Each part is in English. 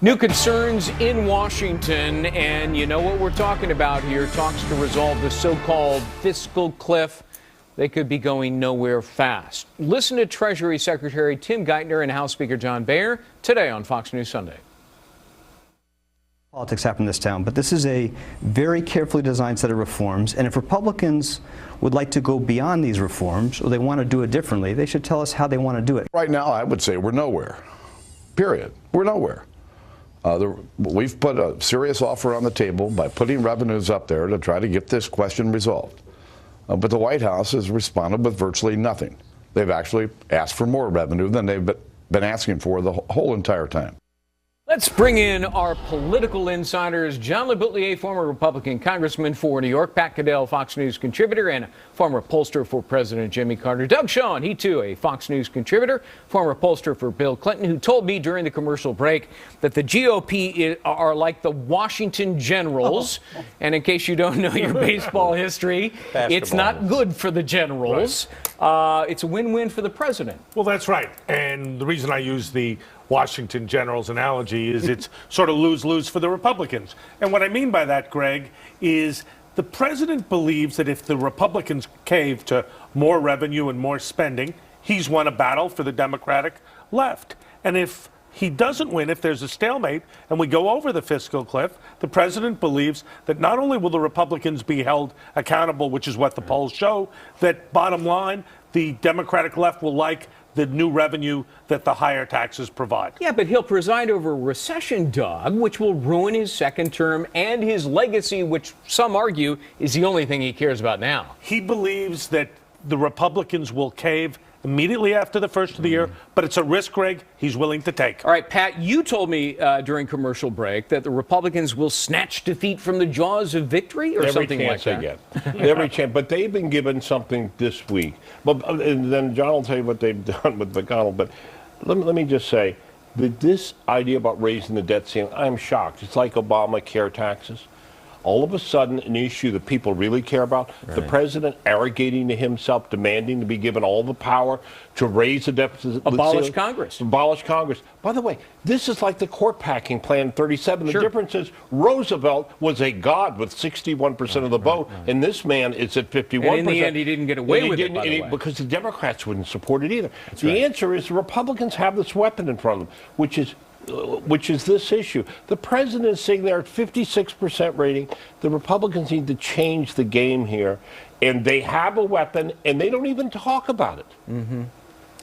New concerns in Washington, and you know what we're talking about here. Talks to resolve the so-called fiscal cliff. They could be going nowhere fast. Listen to Treasury Secretary Tim Geithner and House Speaker John Boehner today on Fox News Sunday. Politics happen in this town, but this is a very carefully designed set of reforms, and if Republicans would like to go beyond these reforms or they want to do it differently, they should tell us how they want to do it. Right now, I would say we're nowhere. Period. We're nowhere. We've put a serious offer on the table by putting revenues up there to try to get this question resolved. But the White House has responded with virtually nothing. They've actually asked for more revenue than they've been asking for the whole entire time. Let's bring in our political insiders. John LeBoutillier, former Republican congressman for New York. Pat Caddell, Fox News contributor and former pollster for President Jimmy Carter. Doug Schoen, he too a Fox News contributor, former pollster for Bill Clinton, who told me during the commercial break that the GOP are like the Washington Generals. And in case you don't know your baseball history, it's not good for the Generals. Right. It's a win-win for the president. Well, that's right. And the reason I use the Washington Generals analogy is it's sort of lose-lose for the Republicans. And what I mean by that, Greg, is the president believes that if the Republicans cave to more revenue and more spending, he's won a battle for the Democratic left. And if he doesn't win, if there's a stalemate and we go over the fiscal cliff, the president believes that not only will the Republicans be held accountable, which is what the polls show, that bottom line, the Democratic left will like the new revenue that the higher taxes provide. Yeah, but he'll preside over a recession, Doug, which will ruin his second term and his legacy, which some argue is the only thing he cares about now. He believes that the Republicans will cave immediately after the first of the year, but it's a risk, Greg, he's willing to take. All right, Pat, you told me during commercial break that the Republicans will snatch defeat from the jaws of victory or something like that. Every chance they get. Every chance. But they've been given something this week. But, and then John will tell you what they've done with McConnell. But let me just say that this idea about raising the debt ceiling, I'm shocked. It's like Obamacare taxes. All of a sudden, an issue that people really care about, right. The president arrogating to himself, demanding to be given all the power to raise the deficit. Abolish Congress. Abolish Congress. By the way, this is like the court packing plan in 37. Sure. The difference is Roosevelt was a god with 61% of the vote, and this man is at 51%. And in the end, he didn't get away with it, by the way. Because the Democrats wouldn't support it either. The answer is the Republicans have this weapon in front of them, which is this issue. The president is sitting there at 56% rating. The Republicans need to change the game here, and they have a weapon, and they don't even talk about it. Mm-hmm.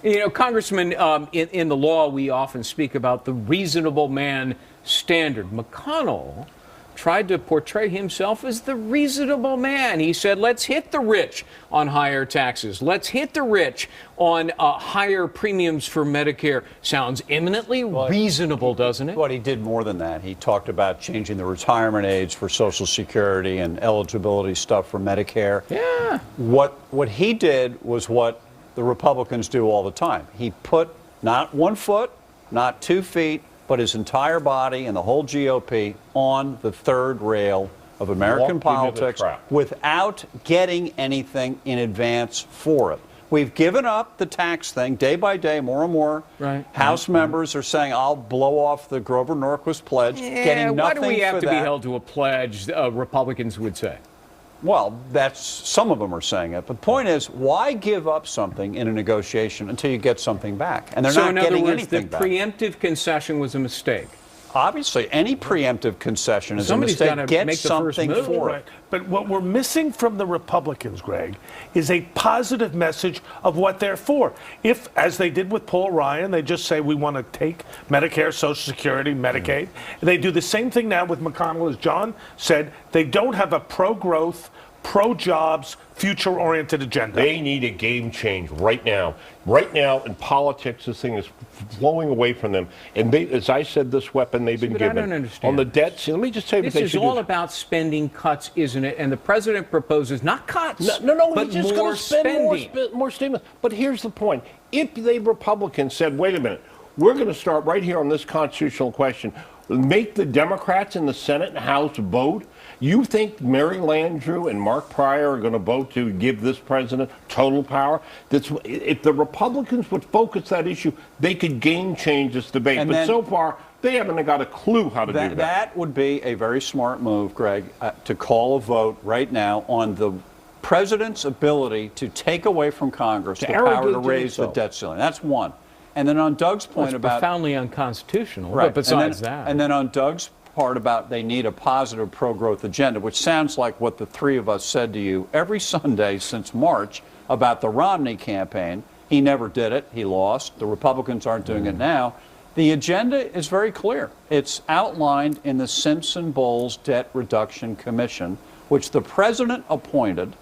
You know, Congressman, in the law, we often speak about the reasonable man standard. McConnell tried to portray himself as the reasonable man. He said, let's hit the rich on higher taxes. Let's hit the rich on higher premiums for Medicare. Sounds eminently reasonable, doesn't it? But he did more than that. He talked about changing the retirement age for Social Security and eligibility stuff for Medicare. Yeah. What he did was what the Republicans do all the time. He put not 1 foot, not 2 feet, but his entire body and the whole GOP on the third rail of American politics without getting anything in advance for it. We've given up the tax thing day by day, more and more. Right. House members are saying, I'll blow off the Grover Norquist pledge, getting nothing for that. Why do we have to be held to a pledge, Republicans would say? Well, some of them are saying it. But the point is, why give up something in a negotiation until you get something back? And they're not getting anything back. So in other words, the preemptive concession was a mistake. Obviously, any preemptive concession is a mistake. Get something for it. But what we're missing from the Republicans, Greg, is a positive message of what they're for. If, as they did with Paul Ryan, they just say we want to take Medicare, Social Security, Medicaid. They do the same thing now with McConnell, as John said. They don't have a pro-growth, pro-jobs, future-oriented agenda. They need a game change right now. Right now, in politics, this thing is flowing away from them. And they, as I said, this weapon th've been given. I don't understand. On the debt, see, let me just tell you what they should do. This is all about spending cuts, isn't it? And the president proposes not cuts, no, but he's just more going to spend more stimulus. But here's the point. If the Republicans said, wait a minute, we're going to start right here on this constitutional question, make the Democrats in the Senate and House vote, You think Mary Landrieu and Mark Pryor are going to vote to give this president total power? If the Republicans would focus that issue, they could game change this debate. And but then, so far, they haven't got a clue how to do that. That would be a very smart move, Greg, to call a vote right now on the president's ability to take away from Congress the power to raise the debt ceiling. That's one. And then on Doug's point about profoundly unconstitutional. Right. But besides that, and then on Doug's part about they need a positive pro-growth agenda, which sounds like what the three of us said to you every Sunday since March about the Romney campaign. He never did it. He lost. The Republicans aren't doing it now. The agenda is very clear. It's outlined in the Simpson-Bowles Debt Reduction Commission, which the president appointed,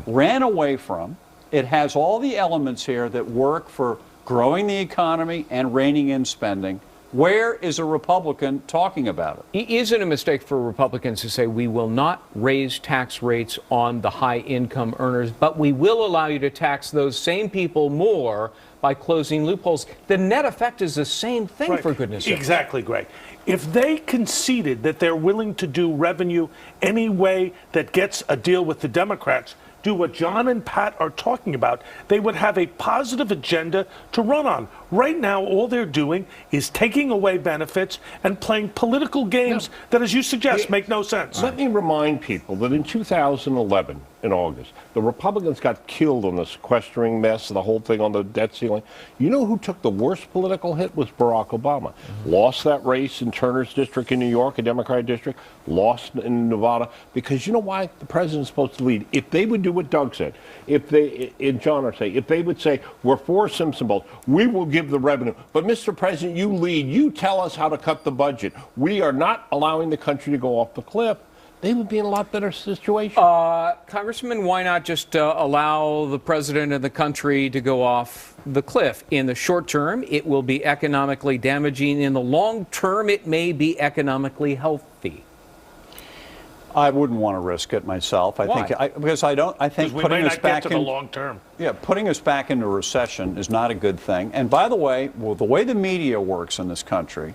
ran away from. It has all the elements here that work for growing the economy and reining in spending. Where is a Republican talking about it? Is it a mistake for Republicans to say we will not raise tax rates on the high income earners, but we will allow you to tax those same people more by closing loopholes? The net effect is the same thing, for goodness sake. Exactly, Greg. If they conceded that they're willing to do revenue any way that gets a deal with the Democrats, do what John and Pat are talking about, they would have a positive agenda to run on. Right now, all they're doing is taking away benefits and playing political games that, as you suggest, make no sense. Let me remind people that in 2011, in August, the Republicans got killed on the sequestering mess, the whole thing on the debt ceiling. You know who took the worst political hit was Barack Obama. Lost that race in Turner's district in New York, a Democratic district, lost in Nevada, because you know why? The president's supposed to lead. If they would do what Doug said, if they, and John are saying, if they would say, we're for Simpson-Bowles, we will give the revenue, but Mr. President, you lead, you tell us how to cut the budget. We are not allowing the country to go off the cliff. They would be in a lot better situation. Congressman, why not just allow the president of the country to go off the cliff? In the short term, it will be economically damaging. In the long term, it may be economically healthy. I wouldn't want to risk it myself. I Why? think because I don't. I think we putting may us not back get to in the long term. Yeah, putting us back into recession is not a good thing. And by the way, the way the media works in this country,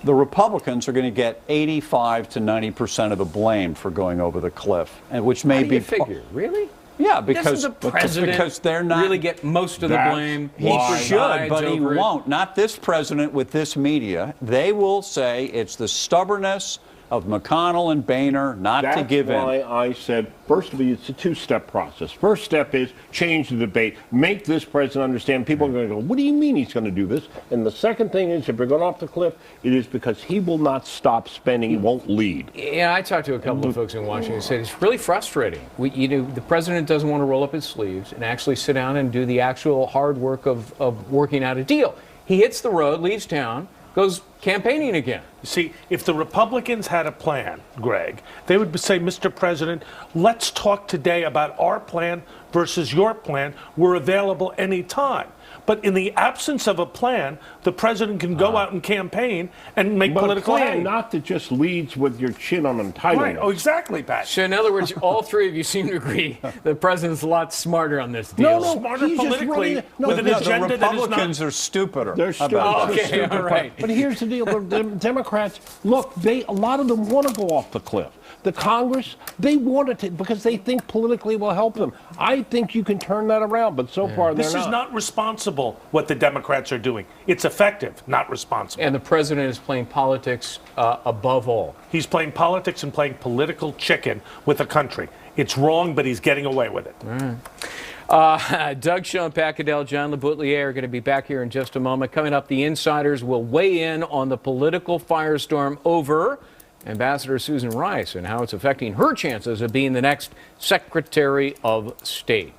the Republicans are going to get 85 to 90% of the blame for going over the cliff, and which may How do be you figure? Really? Yeah, because they're not really get most of the blame. He should, but he won't. Not this president with this media. They will say it's the stubbornness of McConnell and Boehner not to give in. That's why I said, first of all, it's a two-step process. First step is change the debate. Make this president understand. People are going to go, what do you mean he's going to do this? And the second thing is, if you're going off the cliff, it is because he will not stop spending. He won't lead. Yeah, I talked to a couple of folks in Washington who said it's really frustrating. The president doesn't want to roll up his sleeves and actually sit down and do the actual hard work of working out a deal. He hits the road, leaves town, goes campaigning again. See, if the Republicans had a plan, Greg, they would say, Mr. President, let's talk today about our plan versus your plan. We're available anytime. But in the absence of a plan, the president can go out and campaign and make political plan, hay. not that just leads with your chin on entitlement. Right. Oh, exactly, Pat. So in other words, all three of you seem to agree the president's a lot smarter on this deal. No, Smarter he's just politically running with an The agenda that is Republicans not. are stupider. They're stupid. about it. Okay, all right. But here's the deal: the Democrats, look, a lot of them want to go off the cliff. The Congress, they want it to because they think politically will help them. I think you can turn that around, but so far they're This not. is not responsible what the Democrats are doing. It's effective, not responsible. And the president is playing politics above all. He's playing politics and playing political chicken with the country. It's wrong, but he's getting away with it. Doug, Schoen, Pat Caddell, John LeBoutillier are going to be back here in just a moment. Coming up, the insiders will weigh in on the political firestorm over Ambassador Susan Rice and how it's affecting her chances of being the next Secretary of State.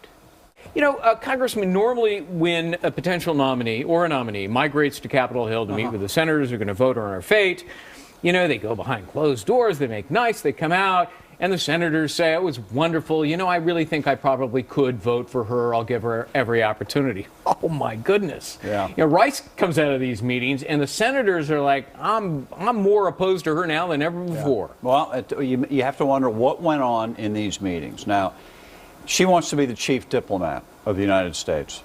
You know, Congressman, normally when a potential nominee or a nominee migrates to Capitol Hill to meet with the senators who are going to vote on our fate, you know, they go behind closed doors, they make nice, they come out, and the senators say, it was wonderful. You know, I really think I probably could vote for her. I'll give her every opportunity. Oh, my goodness. Yeah. You know, Rice comes out of these meetings, and the senators are like, I'm more opposed to her now than ever before. Well, you have to wonder what went on in these meetings. Now, she wants to be the chief diplomat of the United States.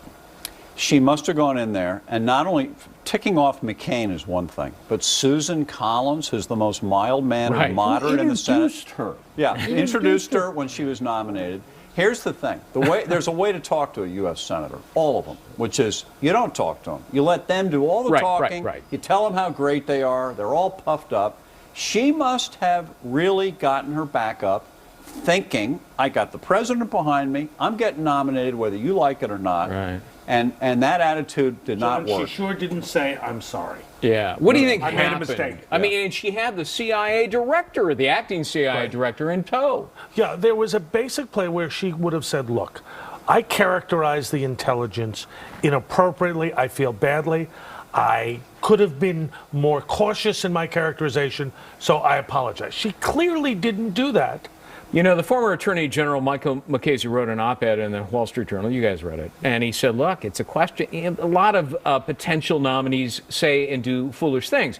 She must have gone in there, and not only ticking off McCain is one thing, but Susan Collins, who's the most mild-mannered, Right. moderate in the Senate. Introduced her. Yeah, introduced her when she was nominated. Here's the thing. There's a way to talk to a U.S. Senator, all of them, which is you don't talk to them. You let them do all the talking. Right. You tell them how great they are. They're all puffed up. She must have really gotten her back up, thinking, I got the president behind me. I'm getting nominated whether you like it or not. Right. And that attitude did not John, work. she sure didn't say, I'm sorry. Yeah. What do you think I made a happened? mistake. I mean, and she had the CIA director, the acting CIA director, in tow. Yeah, there was a basic play where she would have said, look, I characterized the intelligence inappropriately. I feel badly. I could have been more cautious in my characterization, so I apologize. She clearly didn't do that. You know, the former Attorney General Michael McCasey wrote an op-ed in the Wall Street Journal. You guys read it. And he said, look, it's a question. A lot of potential nominees say and do foolish things.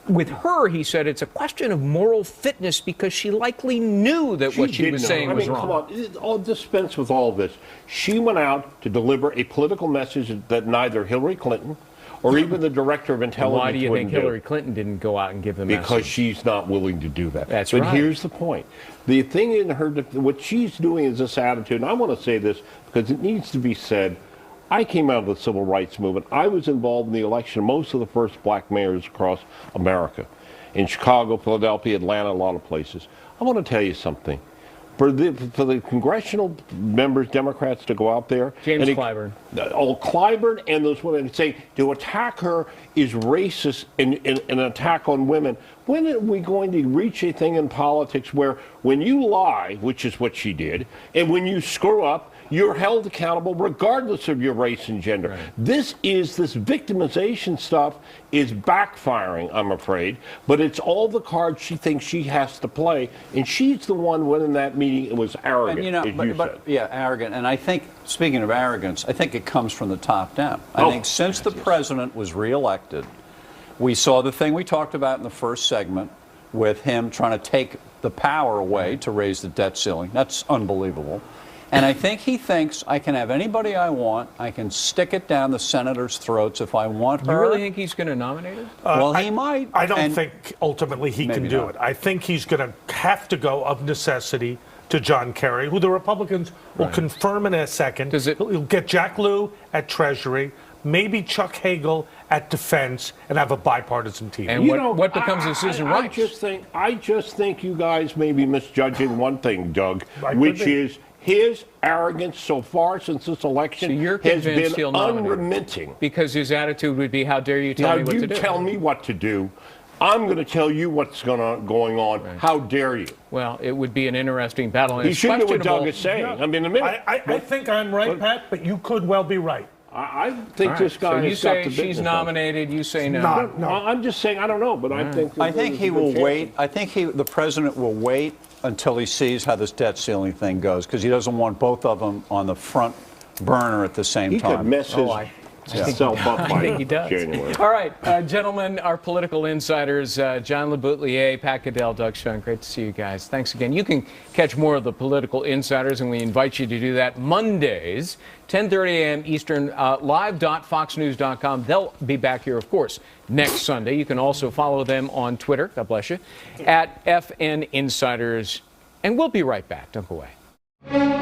With her, he said, it's a question of moral fitness because she likely knew that what she did was know. saying was wrong. Come on, I'll dispense with all this. She went out to deliver a political message that neither Hillary Clinton or even the director of intelligence Why do you think wouldn't do. Hillary Clinton didn't go out and give the Because message? she's not willing to do that. That's but right. here's the point. The thing in her, what she's doing is this attitude, and I want to say this because it needs to be said. I came out of the civil rights movement. I was involved in the election of most of the first black mayors across America. In Chicago, Philadelphia, Atlanta, a lot of places. I want to tell you something. For the congressional members, Democrats, to go out there. James Clyburn. Clyburn and those women say to attack her is racist and an attack on women. When are we going to reach a thing in politics where when you lie, which is what she did, and when you screw up, you're held accountable regardless of your race and gender. Right. This victimization stuff is backfiring, I'm afraid, but it's all the cards she thinks she has to play, and she's the one winning that meeting. It was arrogant, And, you know, said. Yeah, arrogant. And I think, speaking of arrogance, I think it comes from the top down. I think since the president was reelected, we saw the thing we talked about in the first segment with him trying to take the power away to raise the debt ceiling. That's unbelievable. And I think he thinks I can have anybody I want. I can stick it down the senators' throats if I want her. You really think he's going to nominate her? Well, he might. I don't think ultimately he can do not. it. I think he's going to have to go of necessity to John Kerry, who the Republicans will confirm in a second. He'll get Jack Lew at Treasury, maybe Chuck Hagel at Defense, and have a bipartisan team. And what becomes of Susan Rice? I just think you guys may be misjudging one thing, Doug, Right, which could be. is his arrogance so far since this election So you're has convinced been he'll nominate her? unremitting. Because his attitude would be, how dare you tell me what to do? Now you tell me what to do. I'm going to tell you what's going on. Right. How dare you? Well, it would be an interesting battle. And You it's should know what questionable. Doug is saying. Yeah. I mean, a minute. I think I'm right, Pat, but you could well be right. I think All this right. guy So you has got say the she's business. nominated, you say no. No. I'm just saying I don't know, but I think he will wait. I think the president will wait until he sees how this debt ceiling thing goes, because he doesn't want both of them on the front burner at the same He time. could mess himself up I by think he does. January. All right, gentlemen, our political insiders, John LeBoutillier, Pat Caddell, Doug Schoen. Great to see you guys. Thanks again. You can catch more of the political insiders, and we invite you to do that Mondays, 10:30 a.m. Eastern, live.foxnews.com. They'll be back here, of course, next Sunday. You can also follow them on Twitter, God bless you, at FN Insiders. And we'll be right back. Don't go away.